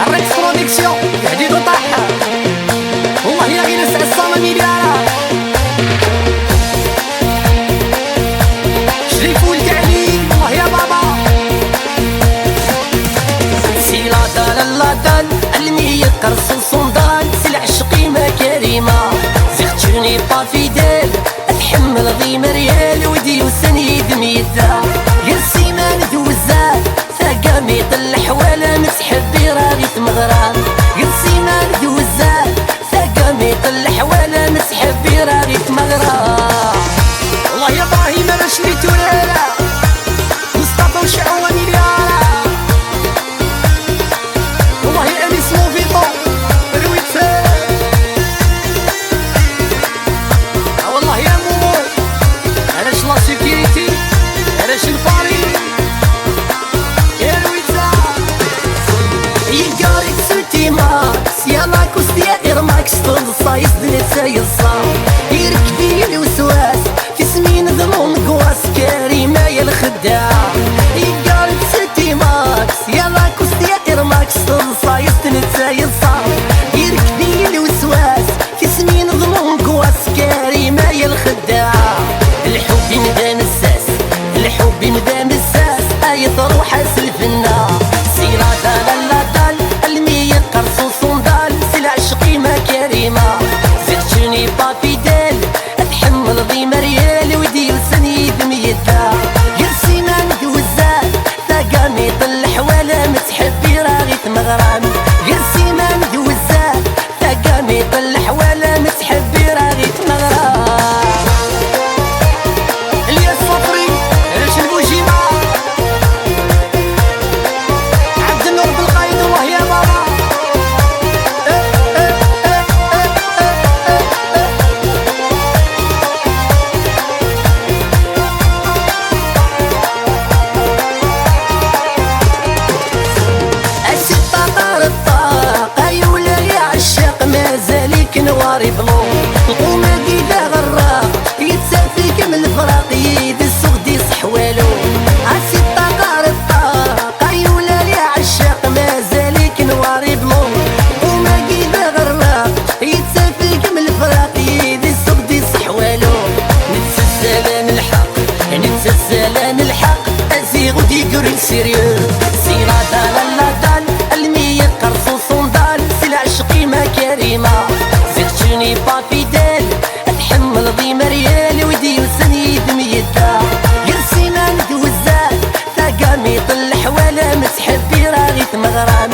الريكس برودكسيون جديد وطاح والله يا غير نسع الصمامي ديالها شريف والكعلي والله يا بابا سي لا دال لا دال علمي قرص الصندال سي العشقي ما كريمة زغتوني با فيدال اتحمل ضيم ريال ودي وسنيد ميدا يا سيمان دوزات ثقامي طلح ولا متحبي راغي تمغرام يا سيمان دوزات ثقامي طلح ولا متحبي راغي تمغرام والله يا ابراهيم انا شريتو لالا مصطفى وشعواني ديالها والله يا انيس موفيطو رويت والله يا مومو علاش لا سيكيريتي علاش الباري يا رويتا يا قاري تسوتي ماكس يا لاكوس يا ايرماكس طول الصايص دنيا يصام يركبي الوسواس في سمين ظلوم قواس كريمة يا الخدام يا قاري تسوتي ماكس يا لاكوس يا ايرماكس طول الصايص دنيا يصام يركبي الوسواس في سمين ظلوم قواس كريمة يا الخدام الحب مدام الساس الحب مدام الساس اي تروح اسلف النار سيرا دال لا دال المية قرص وصندال سي العشقي ما كريمة زغتوني با فيدال اتحمل ضيم ريال ودي وسنيد ميدا يا سيمان دوزات ثقامي طلح ولا متحبي راغي تمغرام يا سيمان دوزات ثقامي طلح ولا متحبي راغي تمغرام الياس صفري علاش البوجيمة عبد النور بالقايد والله يا بابا الستة طار الطاقة يولا يا عشاق مازالك نواري بلو القومة كيدا غراق يتسافيك من الفراق يد السغدي صحوالو الستة طار الطاقة يولا يا عشاق مازالك نواري بلو القومة كيدا غراق يتسافيك من الفراق يد السغدي صحوالو نتسلسلان الحق نتسلسلان الحق ازيغ ودي قري سيريو سيرا دال لا دال المية قرص وصندال سي العشقي ما كريمة زغتوني با فيدال اتحمل ضيم ريال ودي وسنيد ميدا يا سيمان دوزات ثقامي طلح ولا متحبي راغي تمغرام